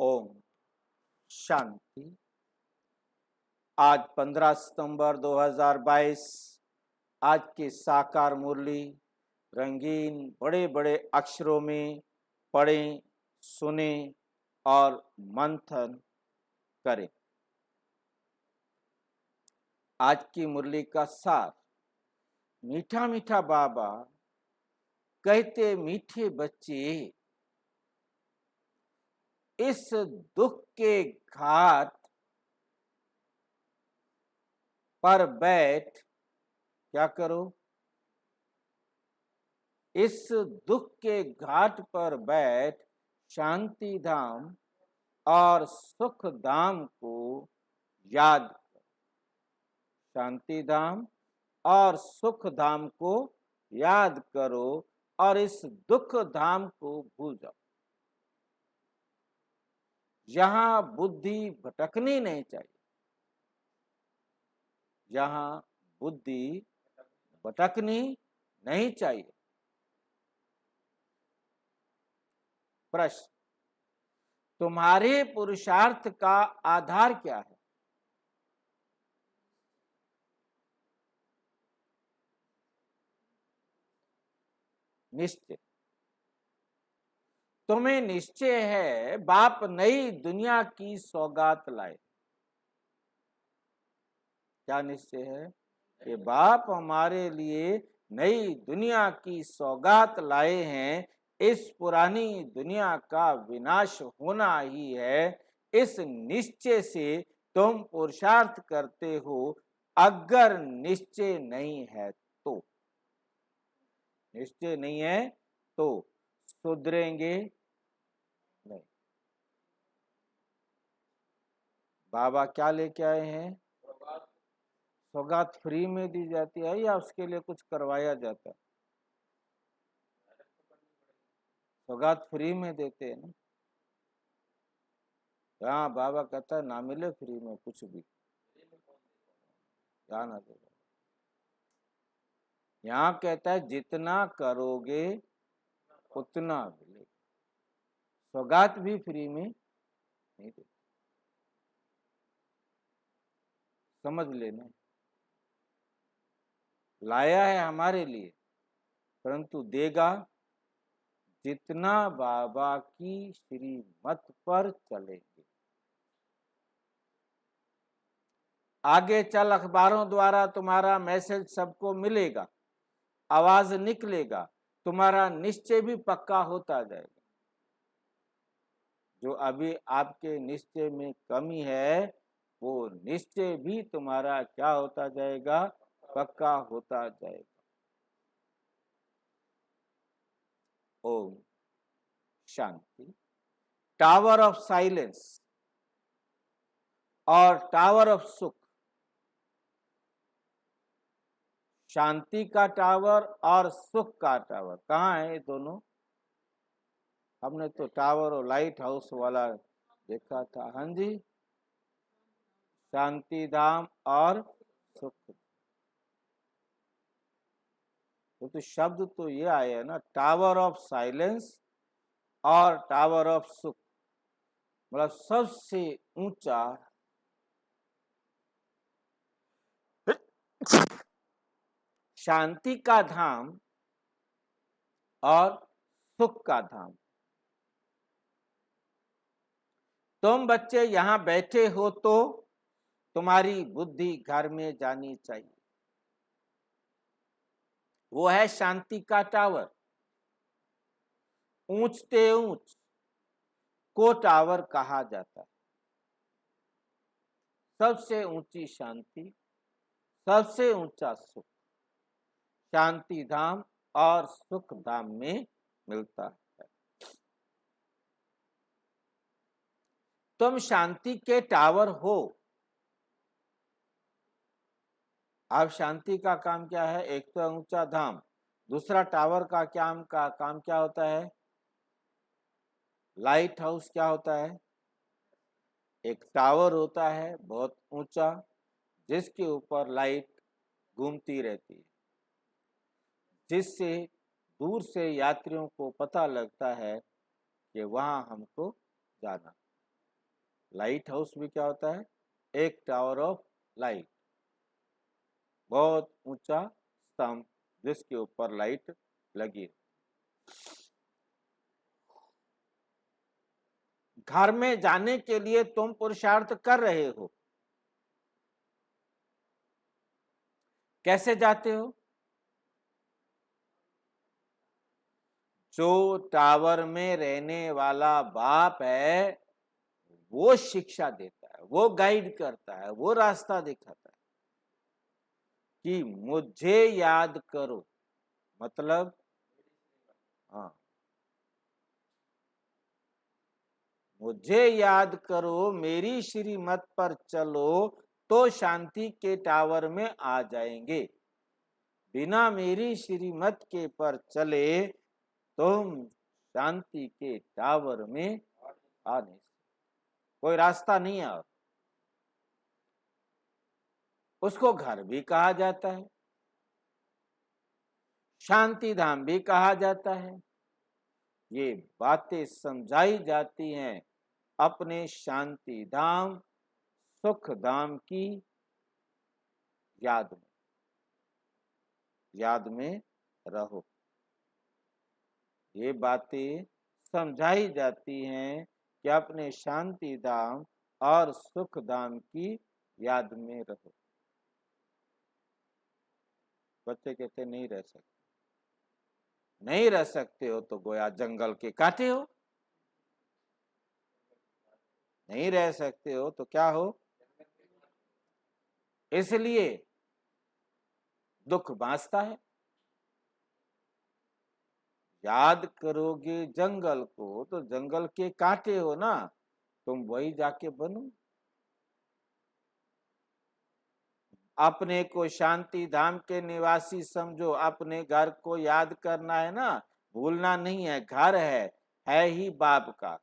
ओम शांति। आज 15 सितंबर 2022। आज की साकार मुरली रंगीन बड़े बड़े अक्षरों में पढ़ें, सुने और मंथन करें। आज की मुरली का सार। मीठा मीठा बाबा कहते, मीठे बच्चे इस दुख के घाट पर बैठ क्या करो। इस दुख के घाट पर बैठ शांति धाम और सुख धाम को याद करो। शांति धाम और सुख धाम को याद करो और इस दुख धाम को भूल जाओ। यहां बुद्धि भटकनी नहीं चाहिए। यहां बुद्धि भटकनी नहीं चाहिए। प्रश्न, तुम्हारे पुरुषार्थ का आधार क्या है? निश्चय। तुम्हें निश्चय है बाप नई दुनिया की सौगात लाए। क्या निश्चय है? कि बाप हमारे लिए नई दुनिया की सौगात लाए हैं। इस पुरानी दुनिया का विनाश होना ही है। इस निश्चय से तुम पुरुषार्थ करते हो। अगर निश्चय नहीं है तो, निश्चय नहीं है तो सुधरेंगे नहीं। बाबा क्या लेके आए हैं? सौगात फ्री में दी जाती है या उसके लिए कुछ करवाया जाता है? सौगात फ्री में देते हैं ना। हाँ, बाबा कहता है ना मिले फ्री में कुछ भी, जाना देगा। यहाँ कहता है जितना करोगे उतना मिलेगा। सौगात भी फ्री में नहीं देते, समझ लेना। लाया है हमारे लिए, परंतु देगा जितना बाबा की श्रीमत पर चलेंगे। आगे चल अखबारों द्वारा तुम्हारा मैसेज सबको मिलेगा, आवाज निकलेगा, तुम्हारा निश्चय भी पक्का होता जाएगा। जो अभी आपके निश्चय में कमी है वो निश्चय भी तुम्हारा क्या होता जाएगा? पक्का होता जाएगा। Om Shanti. Tower of silence और टावर ऑफ सुख। शांति का टावर और सुख का टावर कहाँ है? ये दोनों हमने तो टावर और लाइट हाउस वाला देखा था। हाँ जी, शांति धाम और सुख। तो शब्द तो ये आए है ना, टावर ऑफ साइलेंस और टावर ऑफ सुख। मतलब सबसे ऊंचा शांति का धाम और सुख का धाम। तुम बच्चे यहाँ बैठे हो तो तुम्हारी बुद्धि घर में जानी चाहिए। वो है शांति का टावर। ऊंचते ऊंच को टावर कहा जाता है। सबसे ऊंची शांति, सबसे ऊंचा सुख शांति धाम और सुख धाम में मिलता है। तुम शांति के टावर हो। अब शांति का काम क्या है? एक तो ऊंचा धाम, दूसरा टावर का काम क्या होता है? लाइट हाउस क्या होता है? एक टावर होता है बहुत ऊंचा, जिसके ऊपर लाइट घूमती रहती है, जिससे दूर से यात्रियों को पता लगता है कि वहां हमको जाना। लाइट हाउस भी क्या होता है? एक टावर ऑफ लाइट, बहुत ऊंचा स्तंभ जिसके ऊपर लाइट लगी। घर में जाने के लिए तुम पुरुषार्थ कर रहे हो, कैसे जाते हो? जो टावर में रहने वाला बाप है वो शिक्षा देता है, वो गाइड करता है, वो रास्ता दिखाता है कि मुझे याद करो। मतलब हाँ, मुझे याद करो, मेरी श्रीमत पर चलो तो शांति के टावर में आ जाएंगे। बिना मेरी श्रीमत के पर चले तुम शांति के टावर में आ नहीं सकते, कोई रास्ता नहीं है। उसको घर भी कहा जाता है, शांति धाम भी कहा जाता है। ये बातें समझाई जाती हैं अपने शांति धाम सुख धाम की याद में रहो। ये बातें समझाई जाती हैं कि अपने शांति धाम और सुख धाम की याद में रहो। बच्चे कहते नहीं रह सकते, नहीं रह सकते हो तो गोया जंगल के काटे हो, नहीं रह सकते हो तो क्या हो? इसलिए दुख बांसता है। याद करोगे जंगल को तो जंगल के कांटे हो ना, तुम वही जाके बनो। अपने को शांति धाम के निवासी समझो, अपने घर को याद करना है ना, भूलना नहीं है। घर है ही बाप का,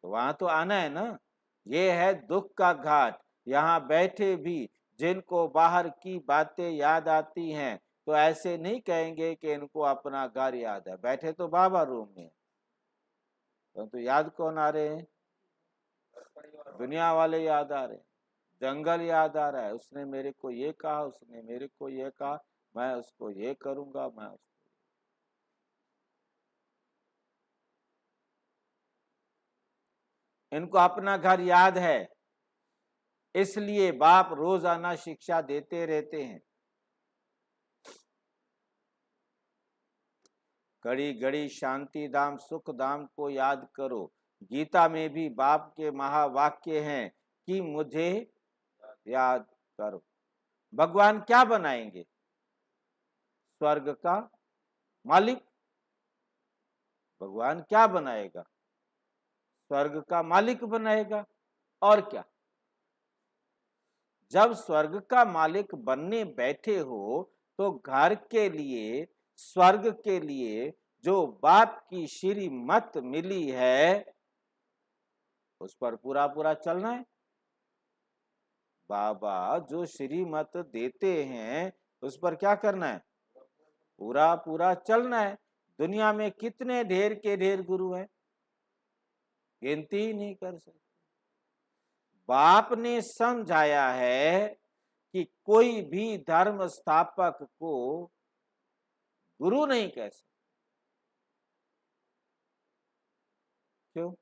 तो वहां तो आना है ना। ये है दुख का घाट। यहाँ बैठे भी जिनको बाहर की बातें याद आती हैं तो ऐसे नहीं कहेंगे कि इनको अपना घर याद है, बैठे तो बाबा रूम में, तो याद कौन आ रहे हैं? दुनिया वाले याद आ रहे हैं, जंगल याद आ रहा है। उसने मेरे को ये कहा, उसने मेरे को ये कहा, मैं उसको ये करूंगा, मैं उसको। इनको अपना घर याद है, इसलिए बाप रोजाना शिक्षा देते रहते हैं। घड़ी घड़ी शांति धाम सुख धाम को याद करो। गीता में भी बाप के महावाक्य हैं कि मुझे याद करो। भगवान क्या बनाएंगे? स्वर्ग का मालिक। भगवान क्या बनाएगा? स्वर्ग का मालिक बनाएगा। और क्या? जब स्वर्ग का मालिक बनने बैठे हो तो घर के लिए, स्वर्ग के लिए जो बाप की श्रीमत मिली है उस पर पूरा पूरा चलना है। बाबा जो श्रीमत देते हैं उस पर क्या करना है? पूरा पूरा चलना है। दुनिया में कितने ढेर के ढेर गुरु हैं, गिनती ही नहीं कर सकते। बाप ने समझाया है कि कोई भी धर्म स्थापक को गुरु नहीं कह सकते। क्यों?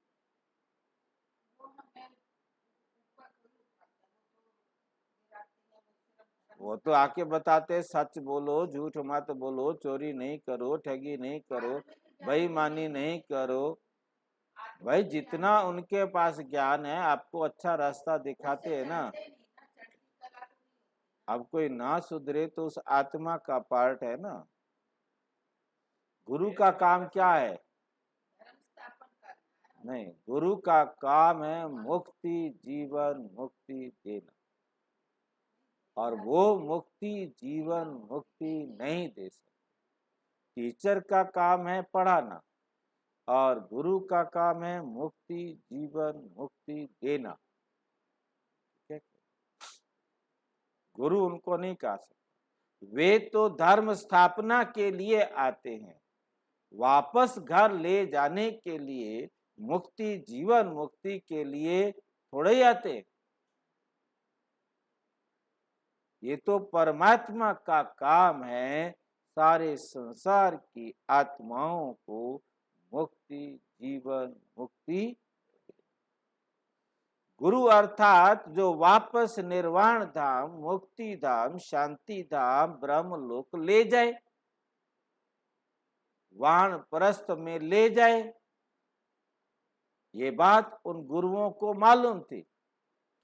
वो तो आके बताते सच बोलो, झूठ मत बोलो, चोरी नहीं करो, ठगी नहीं करो, बेईमानी नहीं करो। भाई जितना उनके पास ज्ञान है आपको अच्छा रास्ता दिखाते हैं ना। अब कोई ना सुधरे तो उस आत्मा का पार्ट है ना। गुरु का काम क्या है? नहीं, गुरु का काम है मुक्ति, जीवन मुक्ति देना। और वो मुक्ति जीवन मुक्ति नहीं दे सकते। टीचर का काम है पढ़ाना और गुरु का काम है मुक्ति जीवन मुक्ति देना। ठीक है? गुरु उनको नहीं कहा सकते। वे तो धर्म स्थापना के लिए आते हैं, वापस घर ले जाने के लिए, मुक्ति जीवन मुक्ति के लिए थोड़े ही आते। ये तो परमात्मा का काम है सारे संसार की आत्माओं को मुक्ति, जीवन मुक्ति। गुरु अर्थात जो वापस निर्वाण धाम, मुक्ति धाम, शांति धाम, ब्रह्म लोक ले जाए, वानप्रस्थ में ले जाए। ये बात उन गुरुओं को मालूम थी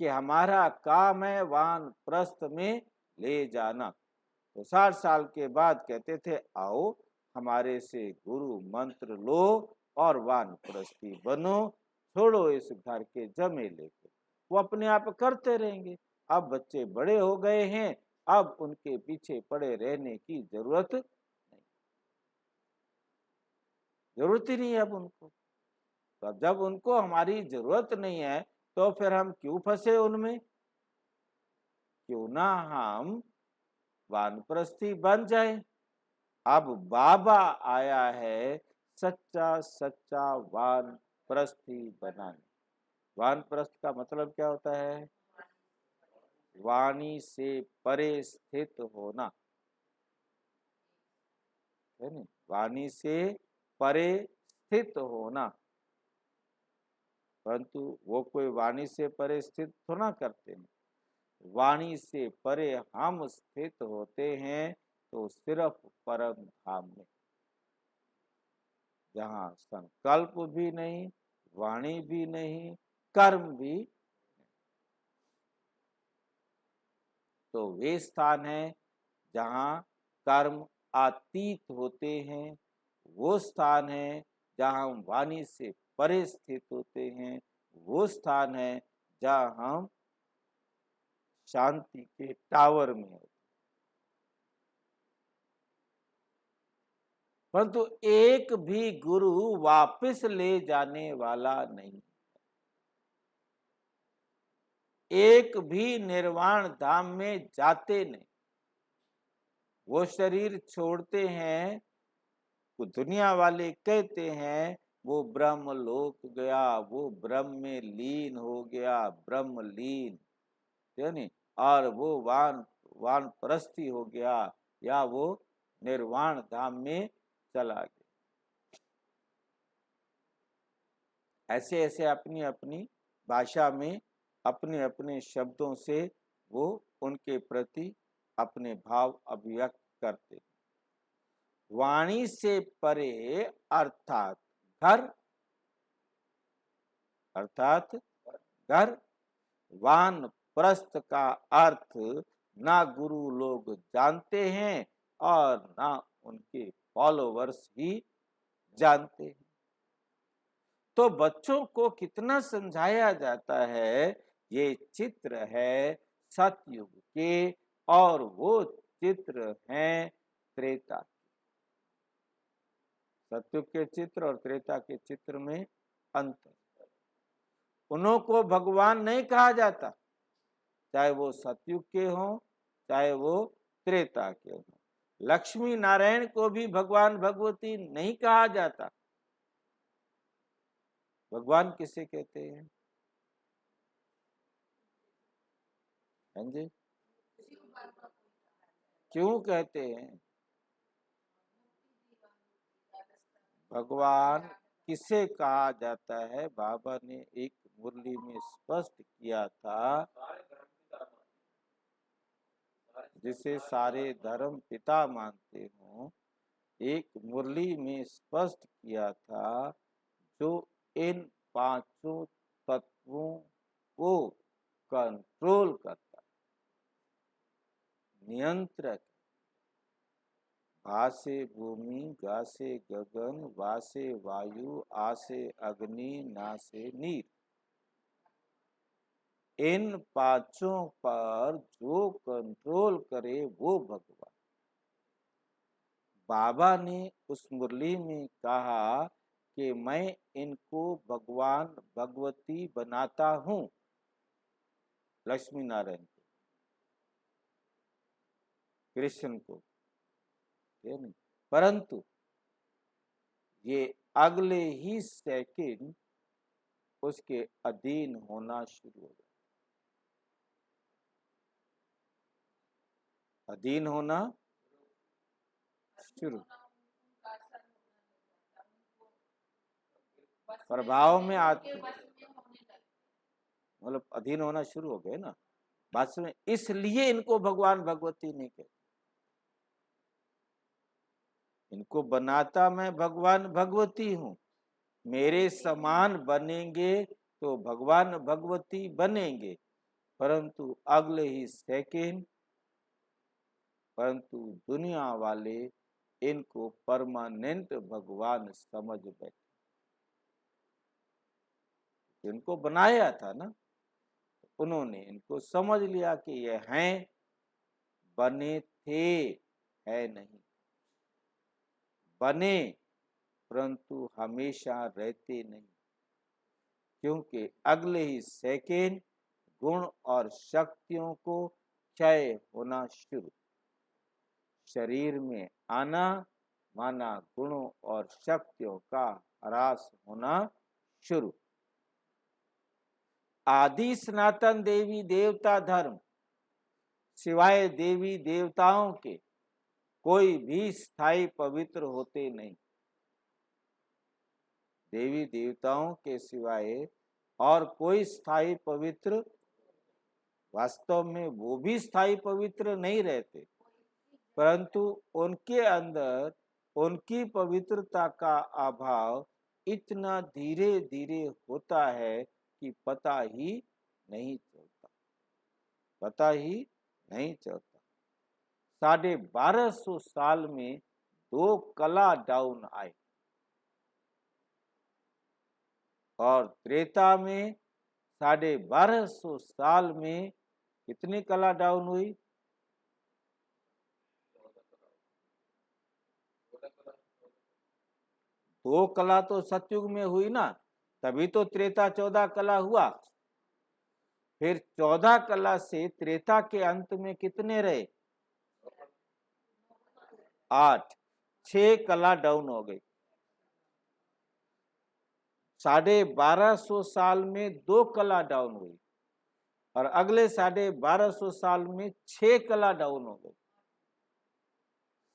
कि हमारा काम है वानप्रस्थ में ले जाना। तो 60 साल के बाद कहते थे आओ हमारे से गुरु मंत्र लो और वानप्रस्थी बनो, छोड़ो इस घर के झमेले को। वो अपने आप करते रहेंगे। अब बच्चे बड़े हो गए हैं, अब उनके पीछे पड़े रहने की जरूरत नहीं, जरूरत ही नहीं है अब उनको। तो जब उनको हमारी जरूरत नहीं है तो फिर हम क्यों फंसे उनमें? क्यों ना हम वानप्रस्थी बन जाए। अब बाबा आया है सच्चा सच्चा वानप्रस्थी बनाने। वानप्रस्थ का मतलब क्या होता है? वाणी से परे स्थित होना, है ना? वाणी से परे स्थित होना। परंतु वो कोई वाणी से परे स्थित थोड़ा करते हैं। वाणी से परे हम स्थित होते हैं तो सिर्फ परम धाम में, जहाँ संकल्प भी नहीं, वाणी भी नहीं, कर्म भी। तो वे स्थान है जहाँ कर्म अतीत होते हैं, वो स्थान है जहाँ हम वाणी से परे स्थित होते हैं, वो स्थान है जहाँ हम शांति के टावर में होते। परंतु एक भी गुरु वापस ले जाने वाला नहीं, एक भी निर्वाण धाम में जाते नहीं। वो शरीर छोड़ते हैं, वो दुनिया वाले कहते हैं वो ब्रह्म लोक गया, वो ब्रह्म में लीन हो गया, ब्रह्म लीन, यानी और वो वानप्रस्थी हो गया, या वो निर्वाण धाम में चला गया। ऐसे ऐसे अपनी अपनी भाषा में अपने अपने शब्दों से वो उनके प्रति अपने भाव अभिव्यक्त करते। वाणी से परे अर्थात घर, अर्थात घर। वानप्रस्थ का अर्थ ना गुरु लोग जानते हैं और ना उनके फॉलोवर्स ही जानते हैं। तो बच्चों को कितना समझाया जाता है, ये चित्र है सतयुग के और वो चित्र हैं त्रेता। सतयुग के चित्र और त्रेता के चित्र में अंतर। उन्हों को भगवान नहीं कहा जाता, चाहे वो सतयुग के हों चाहे वो त्रेता के हों। लक्ष्मी नारायण को भी भगवान भगवती नहीं कहा जाता। भगवान किसे कहते हैं? हाँ जी, क्यों कहते हैं? भगवान किसे कहा जाता है? बाबा ने एक मुरली में स्पष्ट किया था, जिसे सारे धर्म पिता मानते हो। एक मुरली में स्पष्ट किया था, जो इन पांचों तत्वों को कंट्रोल करता, नियंत्रक। भा से भूमि, गा से गगन, वा से वायु, आ से अग्नि, ना से नीर। इन पांचों पर जो कंट्रोल करे वो भगवान। बाबा ने उस मुरली में कहा कि मैं इनको भगवान भगवती बनाता हूं, लक्ष्मी नारायण को, कृष्ण को, परंतु ये अगले ही सेकंड उसके अधीन होना शुरू हो जाता, अधीन होना शुरू, प्रभाव में आते, मतलब अधीन होना शुरू हो गए ना बात में। इसलिए इनको भगवान भगवती नहीं कहते, इनको बनाता मैं भगवान भगवती हूँ। मेरे समान बनेंगे तो भगवान भगवती बनेंगे, परंतु अगले ही सेकंड, परंतु दुनिया वाले इनको परमानेंट भगवान समझ बैठे। इनको बनाया था ना, उन्होंने इनको समझ लिया कि ये हैं, बने थे, है नहीं, बने परंतु हमेशा रहते नहीं, क्योंकि अगले ही सेकेंड गुण और शक्तियों को क्षय होना शुरू, शरीर में आना माना गुणों और शक्तियों का ह्रास होना शुरू। आदि सनातन देवी देवता धर्म सिवाय देवी देवताओं के कोई भी स्थायी पवित्र होते नहीं। देवी देवताओं के सिवाय और कोई स्थायी पवित्र, वास्तव में वो भी स्थायी पवित्र नहीं रहते, परंतु उनके अंदर उनकी पवित्रता का अभाव इतना धीरे धीरे होता है कि पता ही नहीं चलता, पता ही नहीं चलता। 1250 साल में 2 कला डाउन आए, और त्रेता में 1250 साल में कितनी कला डाउन हुई? 2 कला तो सतयुग में हुई ना, तभी तो त्रेता 14 कला हुआ। फिर 14 कला से त्रेता के अंत में कितने रहे? 8, 6 कला डाउन हो गई। 1250 साल में 2 कला डाउन हुई, और अगले 1250 साल में 6 कला डाउन हो गई।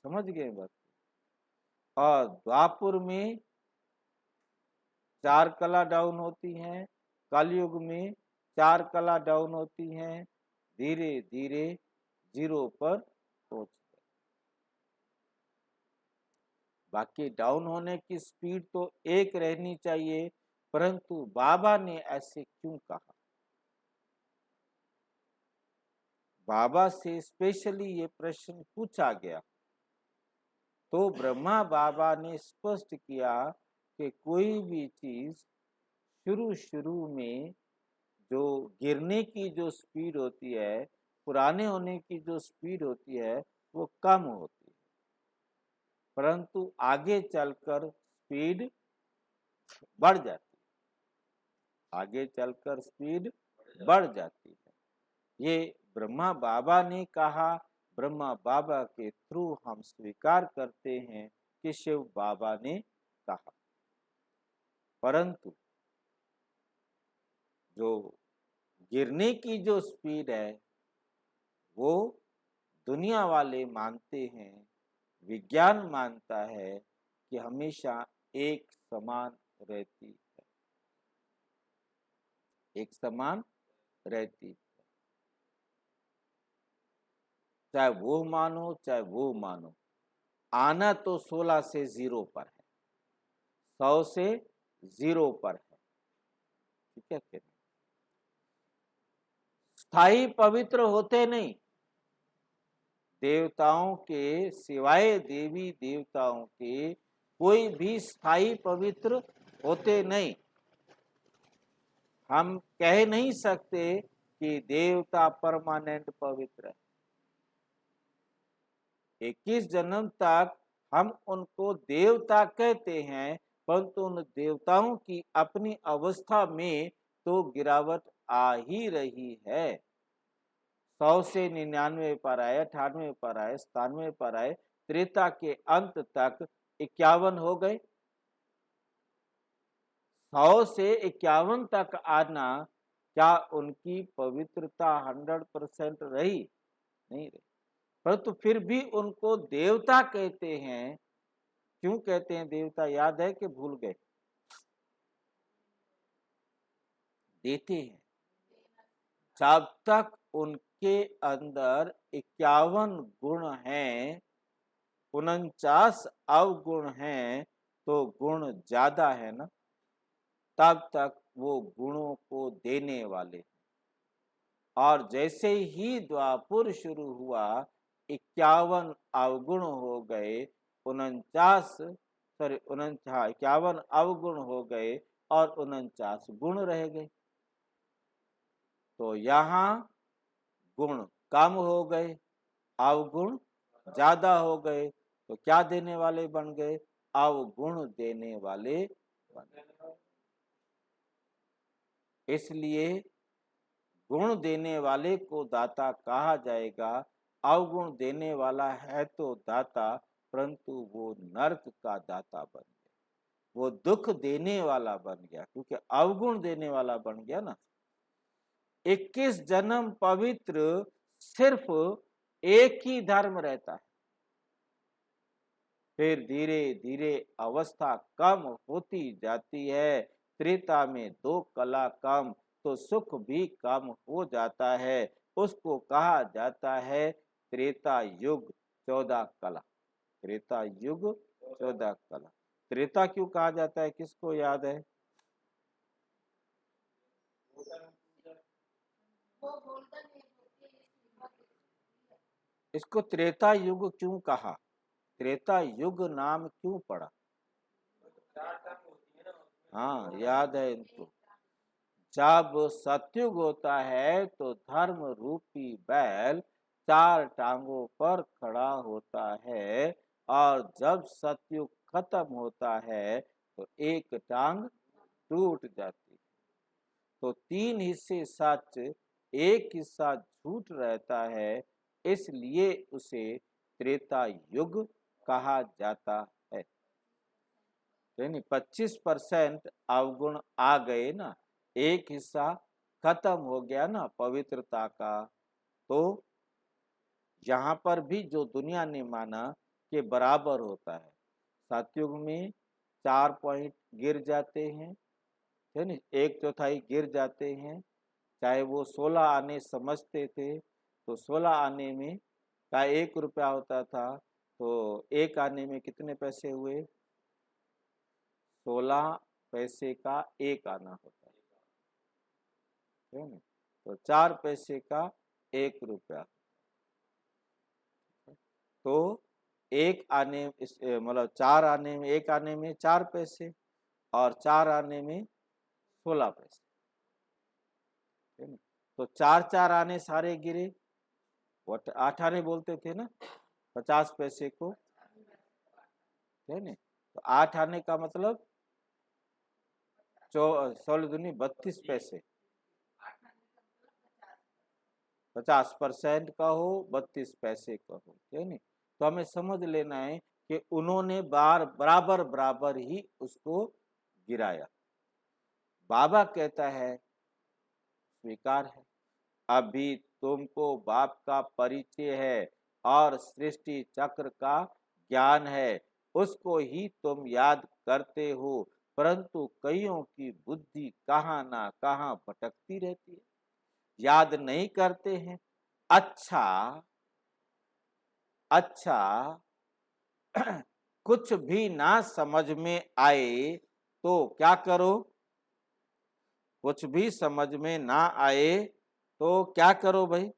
समझ गए बात? और द्वापुर में 4 कला डाउन होती हैं, कलयुग में 4 कला डाउन होती हैं, धीरे धीरे 0 पर पहुंच गए। बाकी डाउन होने की स्पीड तो एक रहनी चाहिए, परंतु बाबा ने ऐसे क्यों कहा? बाबा से स्पेशली ये प्रश्न पूछा गया, तो ब्रह्मा बाबा ने स्पष्ट किया कि कोई भी चीज शुरू शुरू में जो गिरने की जो स्पीड होती है, पुराने होने की जो स्पीड होती है, वो कम होती है, परंतु आगे चलकर स्पीड बढ़ जाती है, आगे चलकर स्पीड बढ़ जाती है। ये ब्रह्मा बाबा ने कहा, ब्रह्मा बाबा के थ्रू हम स्वीकार करते हैं कि शिव बाबा ने कहा। परंतु जो गिरने की जो स्पीड है वो दुनिया वाले मानते हैं, विज्ञान मानता है कि हमेशा एक समान रहती है, एक समान रहती है। चाहे वो मानो चाहे वो मानो, आना तो 16 से 0 पर है, 100 से 0 पर है, ठीक है कि नहीं? स्थायी पवित्र होते नहीं, देवताओं के सिवाय देवी देवताओं के कोई भी स्थायी पवित्र होते नहीं। हम कह नहीं सकते कि देवता परमानेंट पवित्र है। 21 जन्म तक हम उनको देवता कहते हैं, परंतु उन देवताओं की अपनी अवस्था में तो गिरावट आ ही रही है। 100 से 99 पर आए, 98 पर आए, 97 पर आए, त्रेता के अंत तक 51 हो गए, 100 से 51 तक आना, क्या उनकी पवित्रता 100% रही? नहीं रही। परंतु फिर भी उनको देवता कहते हैं। क्यों कहते हैं देवता? याद है कि भूल गए? देते हैं। जब तक उनके अंदर 51 गुण हैं, 49 अवगुण हैं, तो गुण ज्यादा है ना, तब तक वो गुणों को देने वाले। और जैसे ही द्वापुर शुरू हुआ, 51 अवगुण हो गए, 51 अवगुण हो गए और 49 गुण रह गए। तो यहाँ गुण कम हो गए, अवगुण ज्यादा हो गए, तो क्या देने वाले बन गए? अवगुण देने वाले बन गए। इसलिए गुण देने वाले को दाता कहा जाएगा। अवगुण देने वाला है तो दाता, परंतु वो नरक का दाता बन गया, वो दुख देने वाला बन गया, क्योंकि अवगुण देने वाला बन गया ना। 21 जन्म पवित्र सिर्फ एक ही धर्म रहता है, फिर धीरे धीरे अवस्था कम होती जाती है। त्रेता में 2 कला कम, तो सुख भी कम हो जाता है। उसको कहा जाता है त्रेता युग 14 कला। त्रेता युग 14 कला। त्रेता क्यों कहा जाता है? किसको याद है? इसको त्रेता युग क्यों कहा? त्रेता युग नाम क्यों पड़ा? हाँ, याद है इनको। जब सतयुग होता है तो धर्म रूपी बैल 4 टांगों पर खड़ा होता है, और जब सतयुग खत्म होता है तो एक टांग टूट जाती है। तो 3 हिस्से सच, एक हिस्सा झूठ रहता है, इसलिए उसे त्रेता युग कहा जाता है। यानी 25% अवगुण आ गए ना, एक हिस्सा खत्म हो गया ना पवित्रता का। तो यहाँ पर भी जो दुनिया ने माना कि बराबर होता है, सतयुग में 4 पॉइंट गिर जाते हैं, है ना, 1/4 गिर जाते हैं। चाहे वो 16 आने समझते थे, तो 16 आने में का 1 रुपया होता था, तो 1 आने में कितने पैसे हुए? 16 पैसे का 1 आना होता है ना। तो 4 पैसे का 1 रुपया। तो एक आने मतलब 4 आने में, 1 आने में 4 पैसे, और 4 आने में 16 पैसे, है ना। तो 4 आने सारे गिरे, 8 आने बोलते थे ना 50 पैसे को, है ना। तो 8 आने का मतलब 16 दूनी 32 पैसे, 50% का हो, 32 पैसे का हो, है ना। तो हमें समझ लेना है कि उन्होंने बराबर बराबर ही उसको गिराया। बाबा कहता है स्वीकार है, अभी तुमको बाप का परिचय है और सृष्टि चक्र का ज्ञान है, उसको ही तुम याद करते हो, परंतु कईयों की बुद्धि कहाँ ना कहाँ भटकती रहती है, याद नहीं करते हैं। अच्छा अच्छा, कुछ भी ना समझ में आए तो क्या करो? कुछ भी समझ में ना आए तो क्या करो भाई?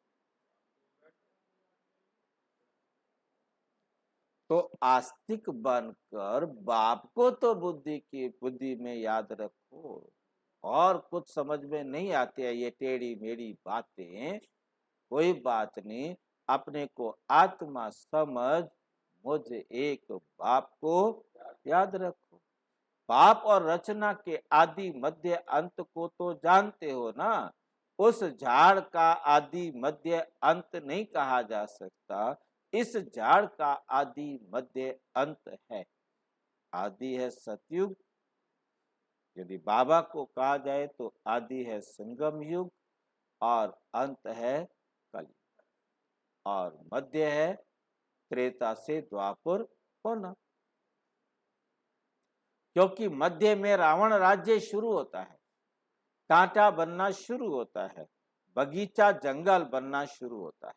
तो आस्तिक बनकर बाप को तो बुद्धि में याद रखो। और कुछ समझ में नहीं आती है ये टेढ़ी मेढ़ी बातें, कोई बात नहीं, अपने को आत्मा समझ मुझ एक बाप को याद रखो। बाप और रचना के आदि मध्य अंत को तो जानते हो ना। उस झाड़ का आदि मध्य अंत नहीं कहा जा सकता, इस झाड़ का आदि मध्य अंत है। आदि है सतयुग, यदि बाबा को कहा जाए तो आदि है संगम युग और अंत है कलयुग और मध्य है त्रेता से द्वापर होना। क्योंकि मध्य में रावण राज्य शुरू होता है, कांटा बनना शुरू होता है, बगीचा जंगल बनना शुरू होता है।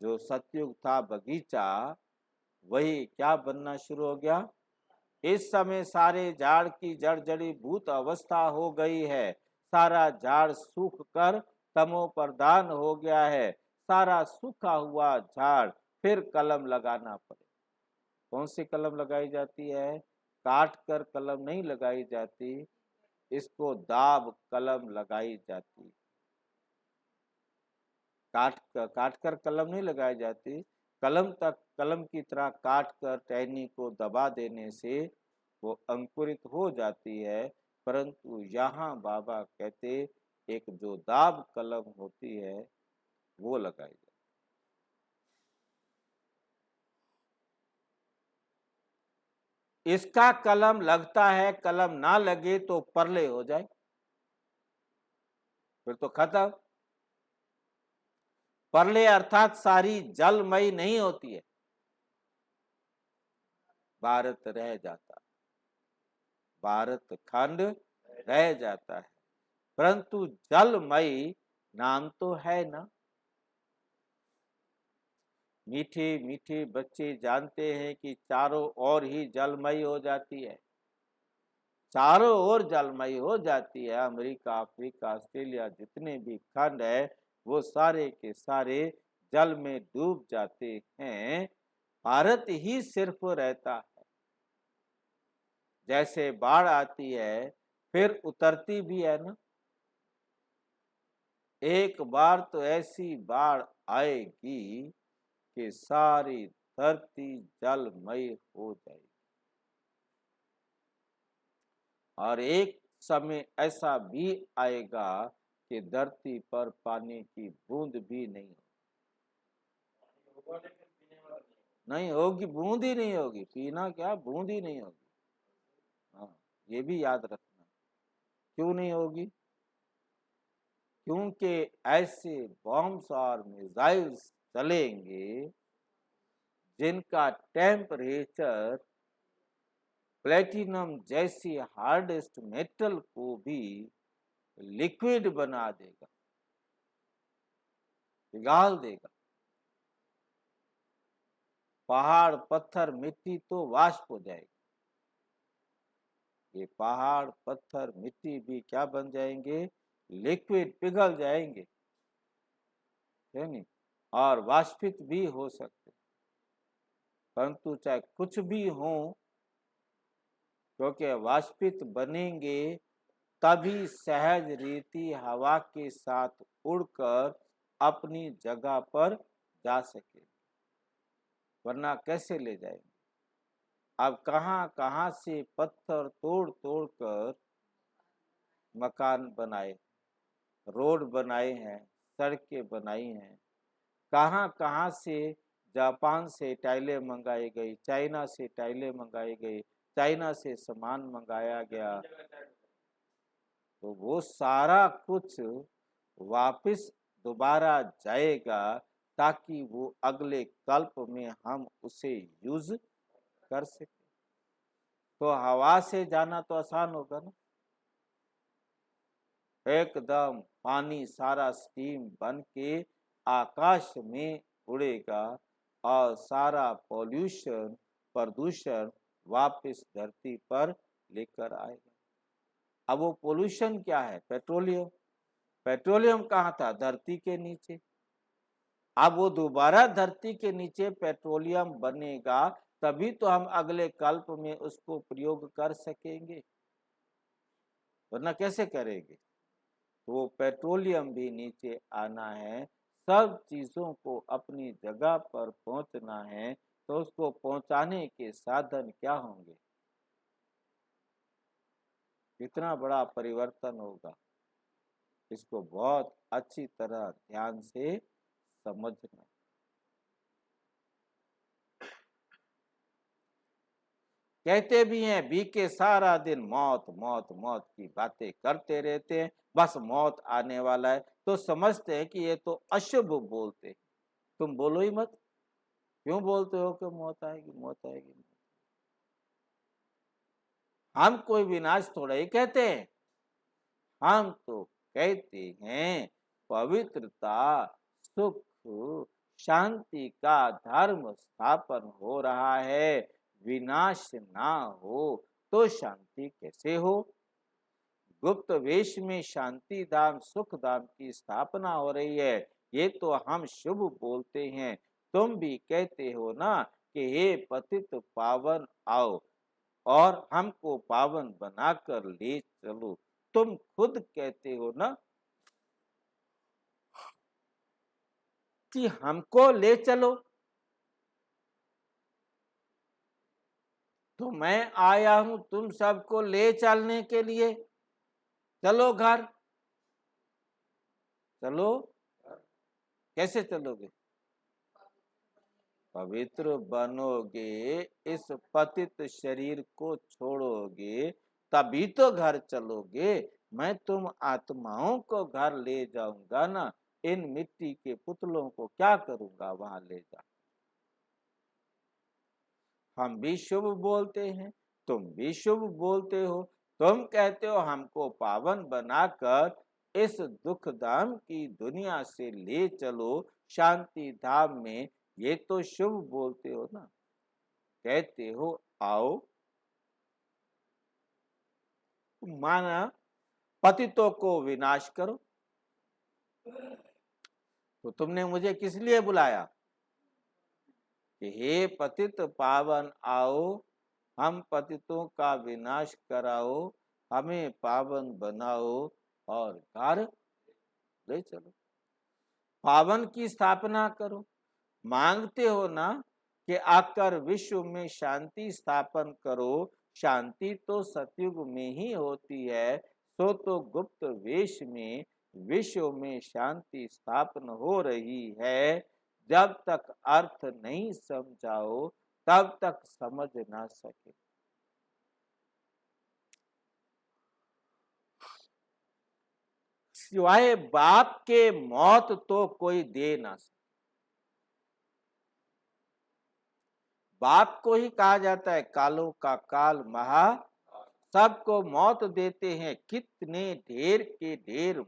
जो सतयुग था बगीचा, वही क्या बनना शुरू हो गया। इस समय सारे झाड़ की जड़ी भूत अवस्था हो गई है, सारा झाड़ सूख कर तमो प्रधान हो गया है। सारा सूखा हुआ झाड़ फिर कलम लगाना पड़े। कौन सी कलम लगाई जाती है? काट कर कलम नहीं लगाई जाती, इसको दाब कलम लगाई जाती। काट कर कलम नहीं लगाई जाती, कलम की तरह काट कर टहनी को दबा देने से वो अंकुरित हो जाती है। परंतु यहाँ बाबा कहते एक जो दाब कलम होती है वो लगाई जाती। इसका कलम लगता है, कलम ना लगे तो परले हो जाए, फिर तो खत्म। परले अर्थात सारी जलमयी नहीं होती है, भारत रह जाता, भारत खंड रह जाता है, परंतु जलमयी नाम तो है ना। मीठे मीठे बच्चे जानते हैं कि चारों ओर ही जलमयी हो जाती है, चारों ओर जलमयी हो जाती है। अमेरिका, अफ्रीका, ऑस्ट्रेलिया जितने भी खंड है वो सारे के सारे जल में डूब जाते हैं, भारत ही सिर्फ रहता है। जैसे बाढ़ आती है फिर उतरती भी है ना। एक बार तो ऐसी बाढ़ आएगी कि सारी धरती जलमय हो जाएगी, और एक समय ऐसा भी आएगा कि धरती पर पानी की बूंद भी नहीं होगी, बूंद ही नहीं होगी। पीना क्या, बूंद ही नहीं होगी। हाँ, ये भी याद रखना। क्यों नहीं होगी? क्योंकि ऐसे बॉम्ब्स और मिसाइल्स चलेंगे जिनका टेम्परेचर प्लेटिनम जैसी हार्डेस्ट मेटल को भी लिक्विड बना देगा, पिघाल देगा। पहाड़ पत्थर मिट्टी तो वाष्प हो जाएगी, ये पहाड़ पत्थर मिट्टी भी क्या बन जाएंगे, लिक्विड, पिघल जाएंगे, है नहीं, और वाष्पित भी हो सकते। परंतु चाहे कुछ भी हो, क्योंकि वाष्पित बनेंगे तभी सहज रीति हवा के साथ उड़कर अपनी जगह पर जा सके, वरना कैसे ले जाएंगे। अब कहाँ कहाँ से पत्थर तोड़ तोड़ कर मकान बनाए, रोड बनाए हैं, सड़कें बनाई हैं। कहाँ कहाँ से जापान से टाइलें मंगाई गई, चाइना से टाइलें मंगाई गई, चाइना से सामान मंगाया गया। तो वो सारा कुछ वापस दोबारा जाएगा ताकि वो अगले कल्प में हम उसे यूज कर सके। तो हवा से जाना तो आसान होगा ना, एकदम पानी सारा स्टीम बन के आकाश में उड़ेगा और सारा पॉल्यूशन, प्रदूषण वापस धरती पर लेकर आएगा। अब वो पोल्यूशन क्या है? पेट्रोलियम। पेट्रोलियम कहाँ था? धरती के नीचे। अब वो दोबारा धरती के नीचे पेट्रोलियम बनेगा, तभी तो हम अगले कल्प में उसको प्रयोग कर सकेंगे, वरना कैसे करेंगे। तो वो पेट्रोलियम भी नीचे आना है, सब चीजों को अपनी जगह पर पहुंचना है, तो उसको पहुंचाने के साधन क्या होंगे? कितना बड़ा परिवर्तन होगा, इसको बहुत अच्छी तरह ध्यान से समझना। कहते भी हैं बीके सारा दिन मौत मौत मौत की बातें करते रहते हैं, बस मौत आने वाला है, तो समझते हैं कि ये तो अशुभ बोलते हैं। तुम बोलो ही मत, क्यों बोलते हो कि मौत आएगी मौत आएगी। हम कोई विनाश थोड़ा ही कहते हैं, हम तो कहते हैं पवित्रता, सुख, शांति का धर्म स्थापन हो रहा है। विनाश ना हो तो शांति कैसे हो? गुप्त वेश में शांति धाम सुख धाम की स्थापना हो रही है, ये तो हम शुभ बोलते हैं। तुम भी कहते हो ना कि हे पतित पावन आओ और हमको पावन बनाकर ले चलो। तुम खुद कहते हो ना कि हमको ले चलो, तो मैं आया हूं तुम सबको ले चलने के लिए। चलो घर, चलो। कैसे चलोगे? पवित्र बनोगे, इस पतित शरीर को छोड़ोगे, तभी तो घर चलोगे। मैं तुम आत्माओं को घर ले जाऊंगा ना, इन मिट्टी के पुतलों को क्या करूंगा वहां ले जा। हम भी शुभ बोलते हैं, तुम भी शुभ बोलते हो। तुम कहते हो हमको पावन बनाकर इस दुख धाम की दुनिया से ले चलो शांति धाम में, ये तो शुभ बोलते हो ना। कहते हो आओ, माना पतितों को विनाश करो। तो तुमने मुझे किस लिए बुलाया कि हे पतित पावन आओ, हम पतितों का विनाश कराओ, हमें पावन बनाओ और घर ले चलो, पावन की स्थापना करो। मांगते हो ना कि आकर विश्व में शांति स्थापन करो। शांति तो सतयुग में ही होती है, तो गुप्त वेश में विश्व में शांति स्थापन हो रही है। जब तक अर्थ नहीं समझाओ तब तक समझ ना सके। सिवाय बाप के मौत तो कोई दे ना सके। बाप को ही कहा जाता है कालों का काल महा, सबको मौत देते हैं। कितने ढेर के ढेर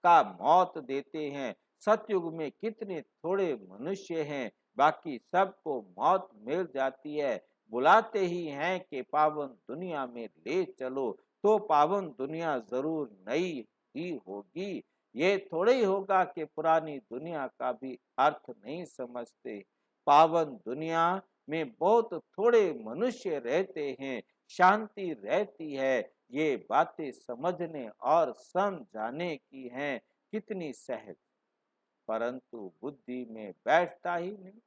का मौत देते हैं। सतयुग में कितने थोड़े मनुष्य हैं, बाकी सबको मौत मिल जाती है। बुलाते ही हैं कि पावन दुनिया में ले चलो, तो पावन दुनिया जरूर नई ही होगी। ये थोड़े ही होगा कि पुरानी दुनिया का भी अर्थ नहीं समझते। पावन दुनिया में बहुत थोड़े मनुष्य रहते हैं, शांति रहती है। ये बातें समझने और समझाने की हैं, कितनी सहज, परंतु बुद्धि में बैठता ही नहीं,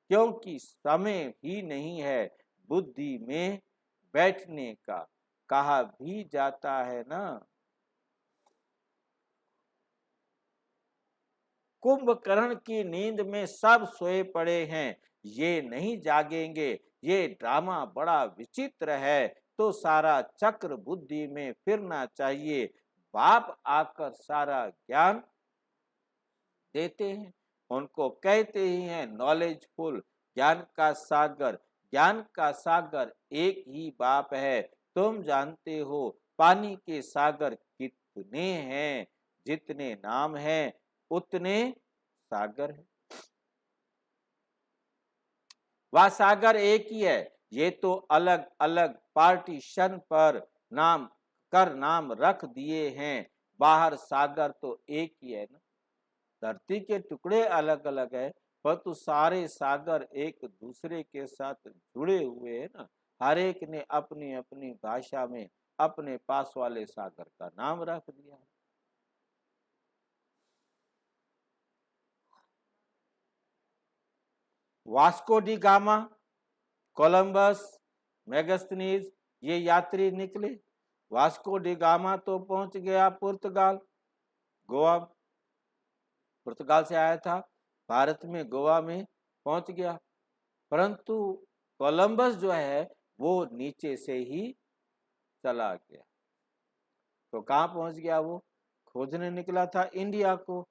क्योंकि समय ही नहीं है बुद्धि में बैठने का। कहा भी जाता है ना, कुंभकर्ण की नींद में सब सोए पड़े हैं, ये नहीं जागेंगे। ये ड्रामा बड़ा विचित्र है, तो सारा चक्र बुद्धि में फिरना चाहिए। बाप आकर सारा ज्ञान देते हैं, उनको कहते ही हैं नॉलेजफुल, ज्ञान का सागर। ज्ञान का सागर एक ही बाप है। तुम जानते हो पानी के सागर कितने हैं, जितने नाम हैं उतने सागर है। वह सागर एक ही है, ये तो अलग अलग पार्टीशन पर नाम रख दिए हैं। बाहर सागर तो एक ही है ना। धरती के टुकड़े अलग अलग है, परंतु सारे सागर एक दूसरे के साथ जुड़े हुए हैं ना। हर एक ने अपनी अपनी भाषा में अपने पास वाले सागर का नाम रख दिया है। Vasco D gamma, Columbus, Megasthenes, ये यात्री निकले। वास्को डी गामा तो पहुंच गया पुर्तगाल, गोवा, पुर्तगाल से आया था, भारत में गोवा में पहुंच गया। परंतु कोलंबस जो है वो नीचे से ही चला गया। तो कहाँ पहुंच गया वो? खोजने निकला था इंडिया को,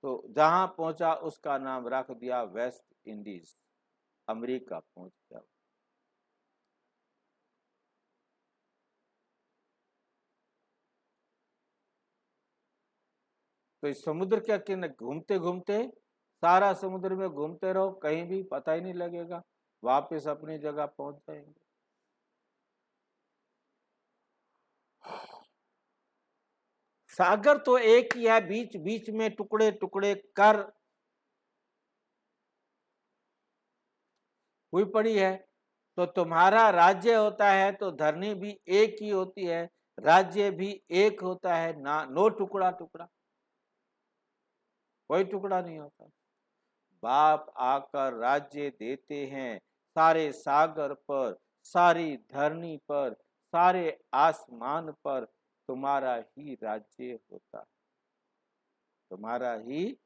तो जहां पहुंचा उसका नाम रख दिया वेस्ट इंडीज, अमेरिका पहुंच गया। तो इस समुद्र के किनारे घूमते घूमते, सारा समुद्र में घूमते रहो, कहीं भी पता ही नहीं लगेगा, वापस अपनी जगह पहुंच जाएंगे। सागर तो एक ही है, बीच बीच में टुकड़े टुकड़े कर हुई पड़ी है। तो तुम्हारा राज्य होता है तो धरनी भी एक ही होती है, राज्य भी एक होता है ना, नो टुकड़ा टुकड़ा, कोई टुकड़ा नहीं होता। बाप आकर राज्य देते हैं सारे सागर पर, सारी धरनी पर, सारे आसमान पर, तुम्हारा ही राज्य होता है, तुम्हारा ही।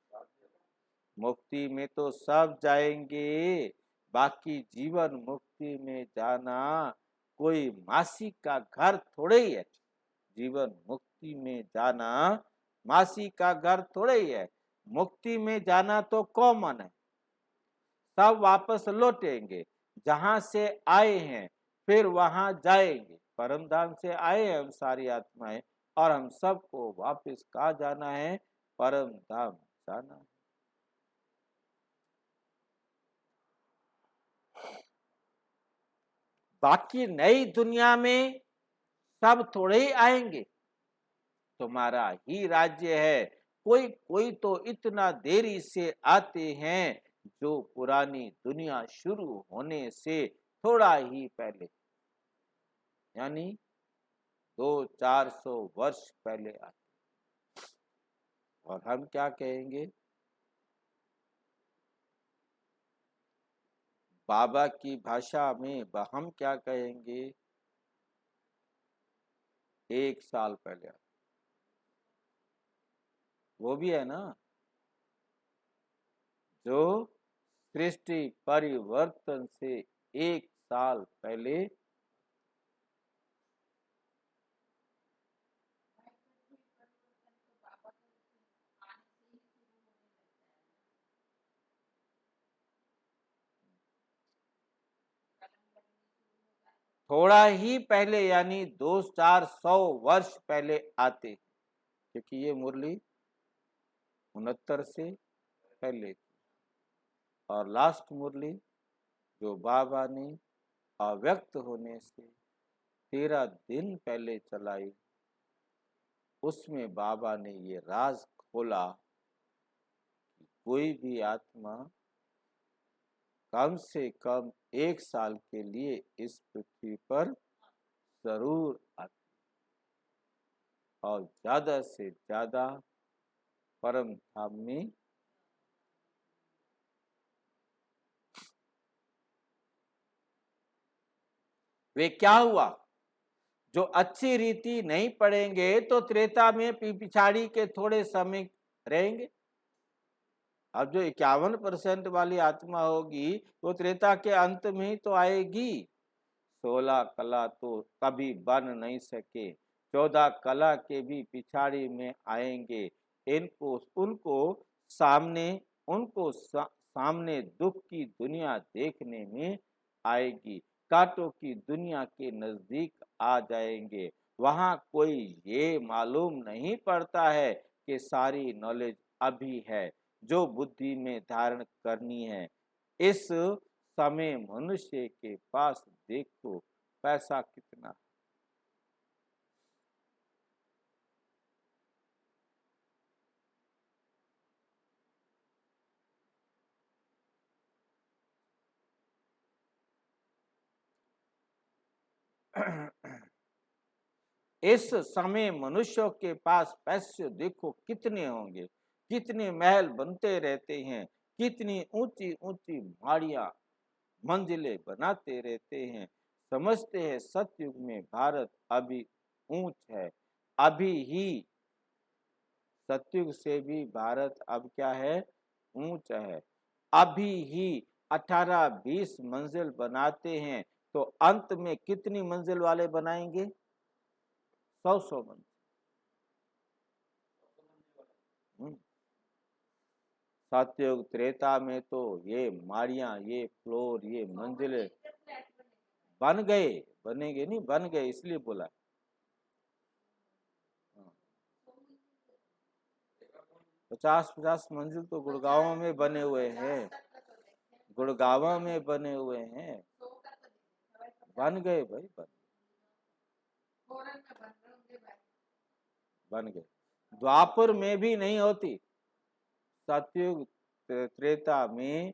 मुक्ति में तो सब जाएंगे, बाकी जीवन मुक्ति में जाना कोई मासी का घर थोड़े ही है। जीवन मुक्ति में जाना मासी का घर थोड़े ही है। मुक्ति में जाना तो कॉमन है, सब वापस लौटेंगे, जहां से आए हैं फिर वहां जाएंगे। परम धाम से आए हैं हम सारी आत्माएं, और हम सबको वापस कहाँ जाना है? परम धाम जाना है। बाकी नई दुनिया में सब थोड़े ही आएंगे, तुम्हारा ही राज्य है। कोई कोई तो इतना देरी से आते हैं जो पुरानी दुनिया शुरू होने से थोड़ा ही पहले, यानी 200-400 वर्ष पहले आते। और हम क्या कहेंगे? बाबा की भाषा में हम क्या कहेंगे? 1 साल पहले आते। वो भी है ना, जो सृष्टि परिवर्तन से 1 साल पहले। थोड़ा ही पहले, यानी 200-400 वर्ष पहले आते, क्योंकि ये मुरली 69 से पहले की। और लास्ट मुरली जो बाबा ने अव्यक्त होने से 13 दिन पहले चलाई, उसमें बाबा ने ये राज खोला कि कोई भी आत्मा कम से कम 1 साल के लिए इस पृथ्वी पर जरूर आती, और ज्यादा से ज्यादा परम धाम में। वे क्या हुआ? जो अच्छी रीति नहीं पढ़ेंगे तो त्रेता में पिछाड़ी के थोड़े समय रहेंगे। अब जो 51% वाली आत्मा होगी वो त्रेता के अंत में ही तो आएगी। 16 कला तो कभी बन नहीं सके, 14 कला के भी पिछाड़ी में आएंगे। इनको उनको सामने उनको सामने दुख की दुनिया देखने में आएगी, कांटों की दुनिया के नजदीक आ जाएंगे। वहां कोई ये मालूम नहीं पड़ता है कि सारी नॉलेज अभी है जो बुद्धि में धारण करनी है। इस समय मनुष्य के पास देखो पैसा कितना। इस समय मनुष्यों के पास पैसे देखो कितने होंगे, कितने महल बनते रहते हैं, कितनी ऊंची ऊंची माड़ियां मंजिलें बनाते रहते हैं। समझते हैं सतयुग में भारत अभी ऊंच है। अभी ही सतयुग से भी भारत अब क्या है? ऊंच है। अभी ही 18-20 मंजिल बनाते हैं, तो अंत में कितनी मंजिल वाले बनाएंगे? 100 मंजिल। सतयुग त्रेता में तो ये माड़ियां, ये फ्लोर, ये मंजिलें बन गए, बनेंगे नहीं, बन गए इसलिए बोला। 50-50 मंजिल तो गुड़गांव में बने हुए हैं, गुड़गांव में बने हुए हैं, बन गए भाई, बन गए। द्वापर में भी नहीं होती, सतयुग त्रेता में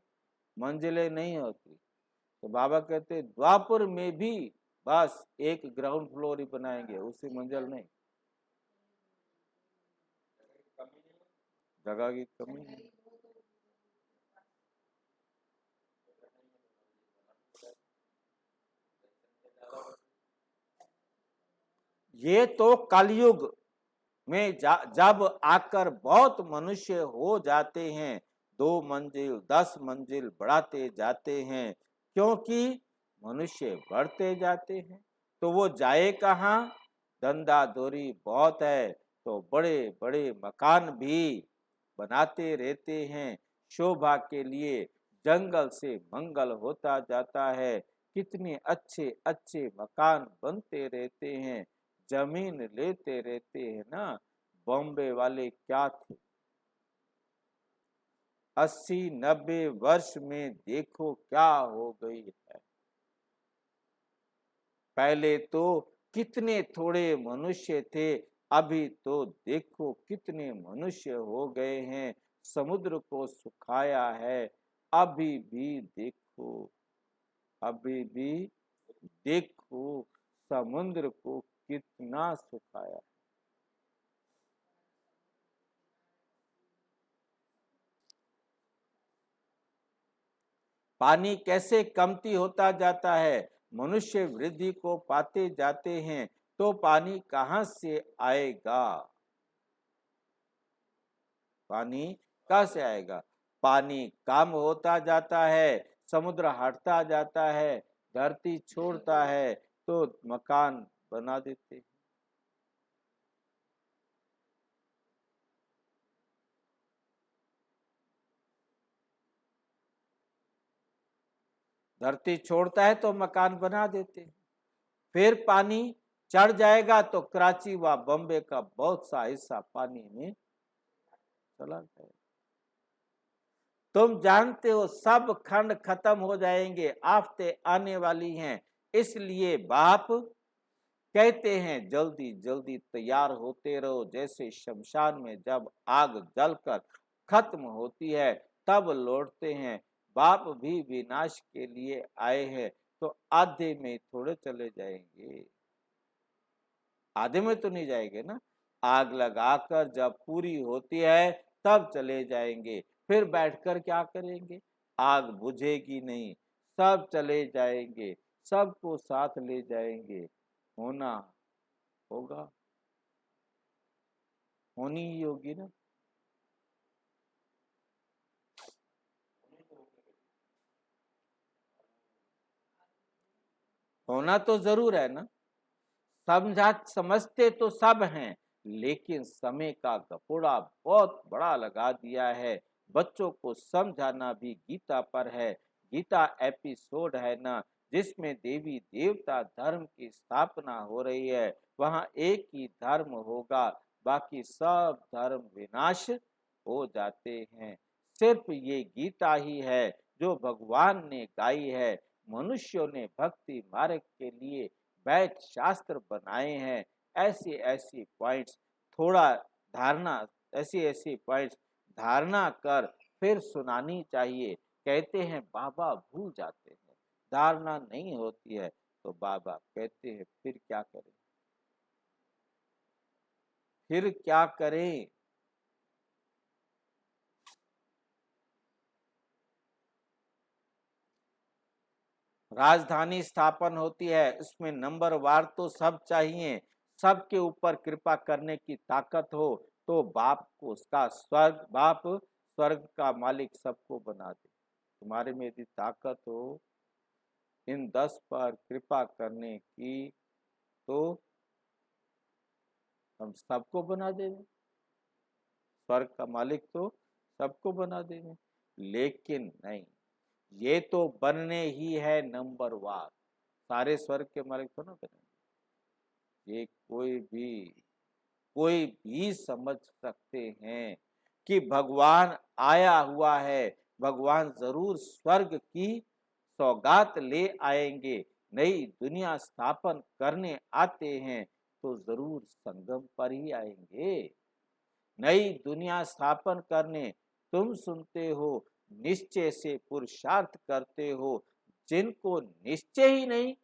मंजिलें नहीं होती। तो बाबा कहते द्वापर में भी बस एक ग्राउंड फ्लोर ही बनाएंगे, उससे मंजिल नहीं। जगह की कमी नहीं। ये तो कलयुग में जब आकर बहुत मनुष्य हो जाते हैं, 2 मंजिल 10 मंजिल बढ़ाते जाते हैं, क्योंकि मनुष्य बढ़ते जाते हैं, तो वो जाए कहाँ? धंधा धोरी बहुत है तो बड़े बड़े मकान भी बनाते रहते हैं, शोभा के लिए। जंगल से मंगल होता जाता है, कितने अच्छे अच्छे मकान बनते रहते हैं, जमीन लेते रहते हैं ना। बॉम्बे वाले क्या थे, 80-90 वर्ष में देखो क्या हो गई है। पहले तो कितने थोड़े मनुष्य थे, अभी तो देखो कितने मनुष्य हो गए हैं। समुद्र को सुखाया है, अभी भी देखो, अभी भी देखो समुद्र को कितना सुखाया। पानी कैसे कमती होता जाता है, मनुष्य वृद्धि को पाते जाते हैं, तो पानी कहाँ से आएगा? पानी कहाँ से आएगा? पानी कम होता जाता है, समुद्र हटता जाता है, धरती छोड़ता है, तो मकान बना देते हैं। धरती छोड़ता है तो मकान बना देते हैं। फिर पानी चढ़ जाएगा तो कराची व बॉम्बे का बहुत सा हिस्सा पानी में चला जाएगा। तुम जानते हो सब खंड खत्म हो जाएंगे, आफतें आने वाली हैं, इसलिए बाप कहते हैं जल्दी जल्दी तैयार होते रहो। जैसे शमशान में जब आग जलकर खत्म होती है तब लौटते हैं, बाप भी विनाश के लिए आए हैं, तो आधे में थोड़े चले जाएंगे, आधे में तो नहीं जाएंगे ना। आग लगाकर जब पूरी होती है तब चले जाएंगे, फिर बैठकर क्या करेंगे? आग बुझेगी नहीं, सब चले जाएंगे, सबको साथ ले जाएंगे। होना होगा, होनी ही होगी ना। होना तो जरूर है ना। समझा समझते तो सब हैं, लेकिन समय का गपोड़ा बहुत बड़ा लगा दिया है। बच्चों को समझाना भी गीता पर है। गीता एपिसोड है ना, जिसमें देवी देवता धर्म की स्थापना हो रही है। वहां एक ही धर्म होगा, बाकी सब धर्म विनाश हो जाते हैं। सिर्फ ये गीता ही है जो भगवान ने गाई है। मनुष्यों ने भक्ति मार्ग के लिए वैद शास्त्र बनाए हैं। ऐसी ऐसी पॉइंट्स थोड़ा धारणा, ऐसी ऐसी पॉइंट्स धारणा कर फिर सुनानी चाहिए। कहते हैं बाबा भूल जाते हैं, धारणा नहीं होती है, तो बाबा कहते हैं फिर क्या करें, फिर क्या करें। राजधानी स्थापन होती है, उसमें नंबरवार तो सब चाहिए, सबके ऊपर कृपा करने की ताकत हो, तो बाप को उसका स्वर्ग, बाप स्वर्ग का मालिक सबको बना दे। तुम्हारे में यदि ताकत हो इन 10 पर कृपा करने की तो हम सबको बना देंगे, स्वर्ग का मालिक तो सबको बना देंगे। लेकिन नहीं, ये तो बनने ही है नंबर वार, सारे स्वर्ग के मालिक तो ना बनेंगे। ये कोई भी समझ सकते हैं कि भगवान आया हुआ है, भगवान जरूर स्वर्ग की सौगात ले आएंगे, नई दुनिया स्थापन करने आते हैं तो जरूर संगम पर ही आएंगे। नई दुनिया स्थापन करने तुम सुनते हो, निश्चय से पुरुषार्थ करते हो, जिनको निश्चय ही नहीं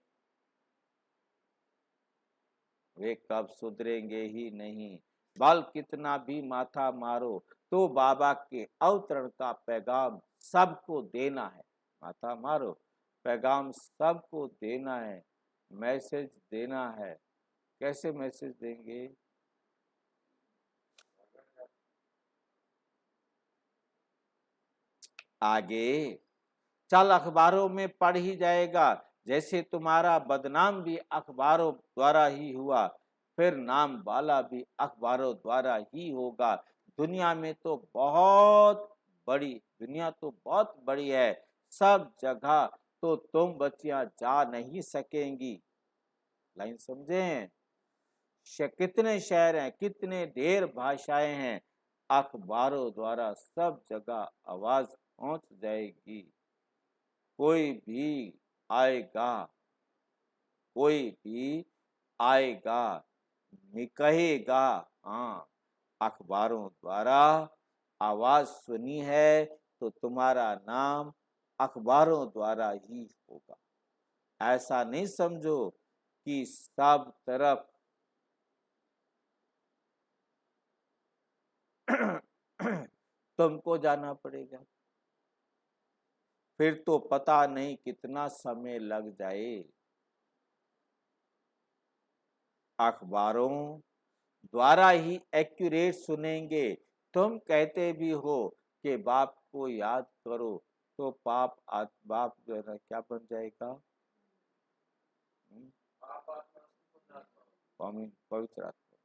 वे कब सुधरेंगे ही नहीं। बल कितना भी माथा मारो तो बाबा के अवतरण का पैगाम सबको देना है। माथा मारो, पैगाम सबको देना है, मैसेज देना है। कैसे मैसेज देंगे? आगे चल अखबारों में पढ़ ही जाएगा, जैसे तुम्हारा बदनाम भी अखबारों द्वारा ही हुआ, फिर नाम वाला भी अखबारों द्वारा ही होगा। दुनिया तो बहुत बड़ी है, सब जगह तो तुम बच्चियां जा नहीं सकेंगी। लाइन समझे? कितने शहर हैं, कितने ढेर भाषाएं हैं, अखबारों द्वारा सब जगह आवाज पहुंच जाएगी। कोई भी आएगा, कोई भी आएगा, कहेगा हाँ अखबारों द्वारा आवाज सुनी है तो तुम्हारा नाम अखबारों द्वारा ही होगा। ऐसा नहीं समझो कि सब तरफ तुमको जाना पड़ेगा, फिर तो पता नहीं कितना समय लग जाए। अखबारों द्वारा ही एक्यूरेट सुनेंगे। तुम कहते भी हो कि बाप को याद करो तो बाप जो है ना क्या बन जाएगा? पवित्र आत्मा।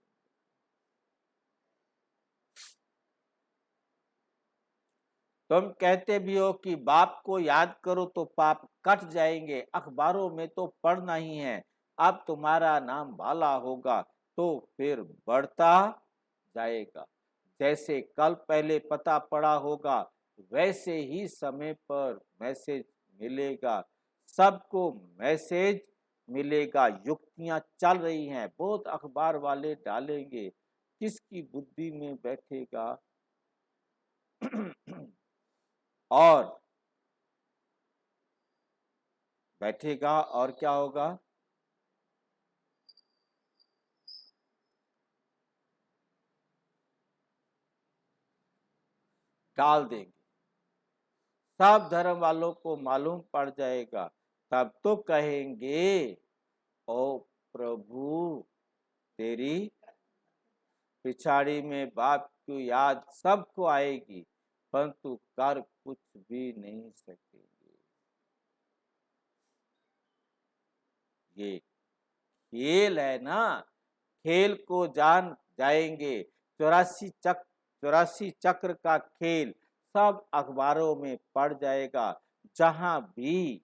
तुम कहते भी हो कि बाप को याद करो तो पाप कट जाएंगे, अखबारों में तो पढ़ना ही है, अब तुम्हारा नाम भाला होगा तो फिर बढ़ता जाएगा। जैसे कल पहले पता पड़ा होगा वैसे ही समय पर मैसेज मिलेगा, सबको मैसेज मिलेगा। युक्तियां चल रही हैं, बहुत अखबार वाले डालेंगे, किसकी बुद्धि में बैठेगा? और बैठेगा और क्या होगा? डाल देंगे, सब धर्म वालों को मालूम पड़ जाएगा, तब तो कहेंगे ओ प्रभु तेरी पिछाड़ी में बाप की याद सबको आएगी, परंतु कर कुछ भी नहीं सकेंगे। ये खेल है ना, खेल को जान जाएंगे। 84 चक्र का खेल सब अखबारों में पड़ जाएगा। जहां भी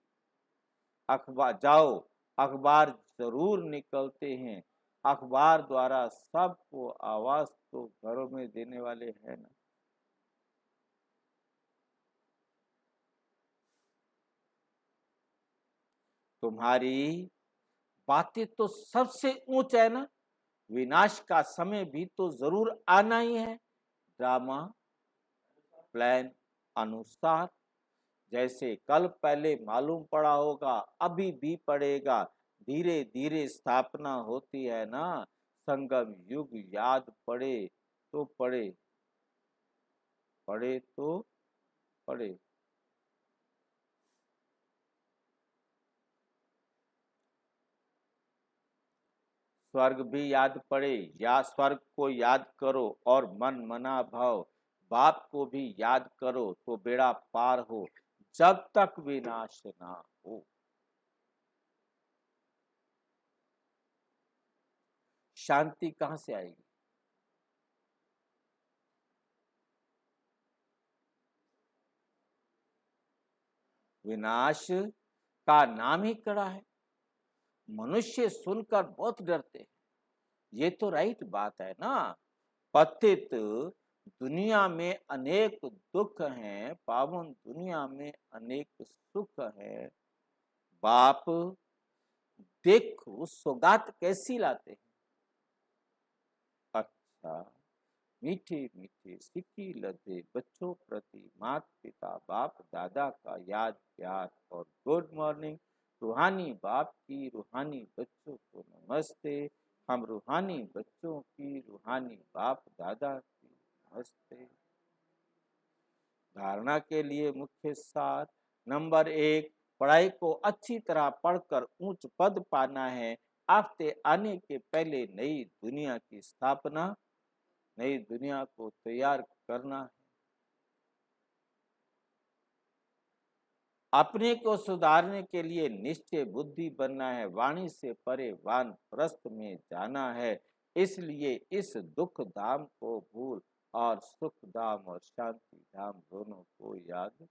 अखबार जाओ, अखबार जरूर निकलते हैं, अखबार द्वारा सबको आवाज तो घरों में देने वाले हैं ना। तुम्हारी बातें तो सबसे ऊंच है ना, विनाश का समय भी तो जरूर आना ही है, ड्रामा प्लान अनुसार। जैसे कल पहले मालूम पड़ा होगा, अभी भी पड़ेगा, धीरे धीरे स्थापना होती है ना। संगम युग याद पड़े तो पड़े, पड़े तो पड़े। स्वर्ग भी याद पड़े या स्वर्ग को याद करो और मन मना भाव, बाप को भी याद करो तो बेड़ा पार हो, जब तक विनाश ना हो। शांति कहाँ से आएगी? विनाश का नाम ही कड़ा है। मनुष्य सुनकर बहुत डरते हैं। ये तो राइट बात है ना। पतित दुनिया में अनेक दुख हैं, पावन दुनिया में अनेक सुख है। बाप देखो सौगात कैसी लाते हैं। अच्छा, मीठे मीठे सिक्की लदे बच्चों प्रति माता पिता बाप दादा का याद प्यार और गुड मॉर्निंग। रूहानी बाप की रूहानी बच्चों को नमस्ते। हम रूहानी बच्चों की रूहानी बाप दादा की नमस्ते। धारणा के लिए मुख्य सार। नंबर 1, पढ़ाई को अच्छी तरह पढ़कर उच्च पद पाना है। आफ्ते आने के पहले नई दुनिया की स्थापना, नई दुनिया को तैयार करना है। अपने को सुधारने के लिए निश्चय बुद्धि बनना है। वाणी से परे वानप्रस्थ में जाना है। इसलिए इस दुख धाम को भूल और सुख धाम और शांति धाम दोनों को याद।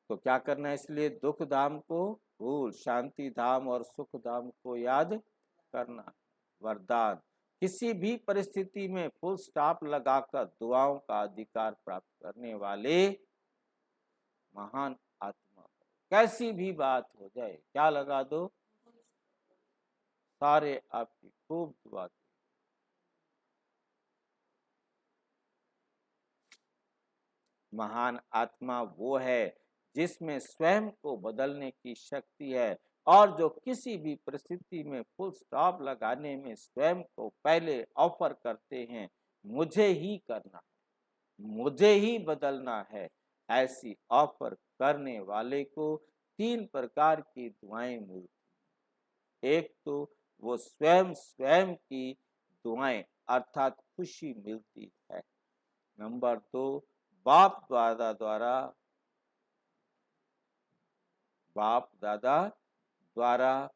तो क्या करना है? इसलिए दुख धाम को भूल, शांति धाम और सुख धाम को याद करना। वरदान, किसी भी परिस्थिति में फुल स्टॉप लगाकर दुआओं का अधिकार प्राप्त करने वाले महान आत्मा। कैसी भी बात हो जाए क्या लगा दो? सारे आपकी खूब दुआ की। महान आत्मा वो है जिसमें स्वयं को बदलने की शक्ति है और जो किसी भी परिस्थिति में फुल स्टॉप लगाने में स्वयं को पहले ऑफर करते हैं। मुझे ही करना है, मुझे ही बदलना है। ऐसी ऑफर करने वाले को 3 प्रकार की दुआएं मिलती। एक तो वो स्वयं स्वयं की दुआएं अर्थात खुशी मिलती है। नंबर 2, बाप दादा द्वारा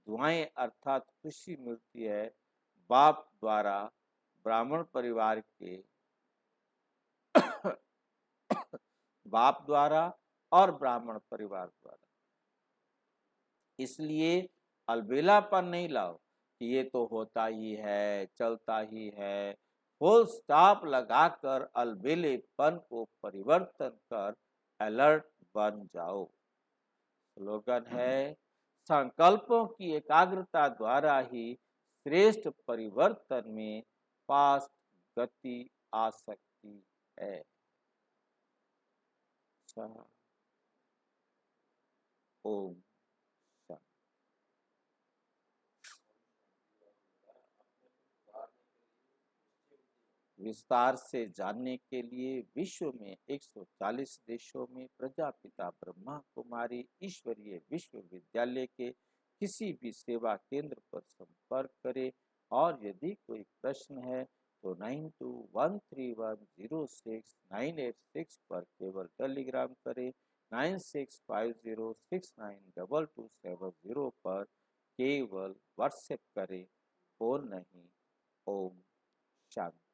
दुआएं अर्थात खुशी मिलती है। बाप द्वारा ब्राह्मण परिवार के बाप द्वारा और ब्राह्मण परिवार द्वारा। इसलिए अलबेलापन नहीं लाओ कि ये तो होता ही है, चलता ही है। फुल स्टॉप लगाकर अलबेलेपन को परिवर्तन कर अलर्ट बन जाओ। स्लोगन है, संकल्पों की एकाग्रता द्वारा ही श्रेष्ठ परिवर्तन में फास्ट गति आ सकती है। ओम शांति। विस्तार से जानने के लिए विश्व में 140 देशों में प्रजापिता ब्रह्मा कुमारी ईश्वरीय विश्वविद्यालय के किसी भी सेवा केंद्र पर संपर्क करें। और यदि कोई प्रश्न है तो 9213106986 पर केवल टेलीग्राम करें। 9650692270 पर केवल व्हाट्सएप करें, फोन नहीं। ओम शांति।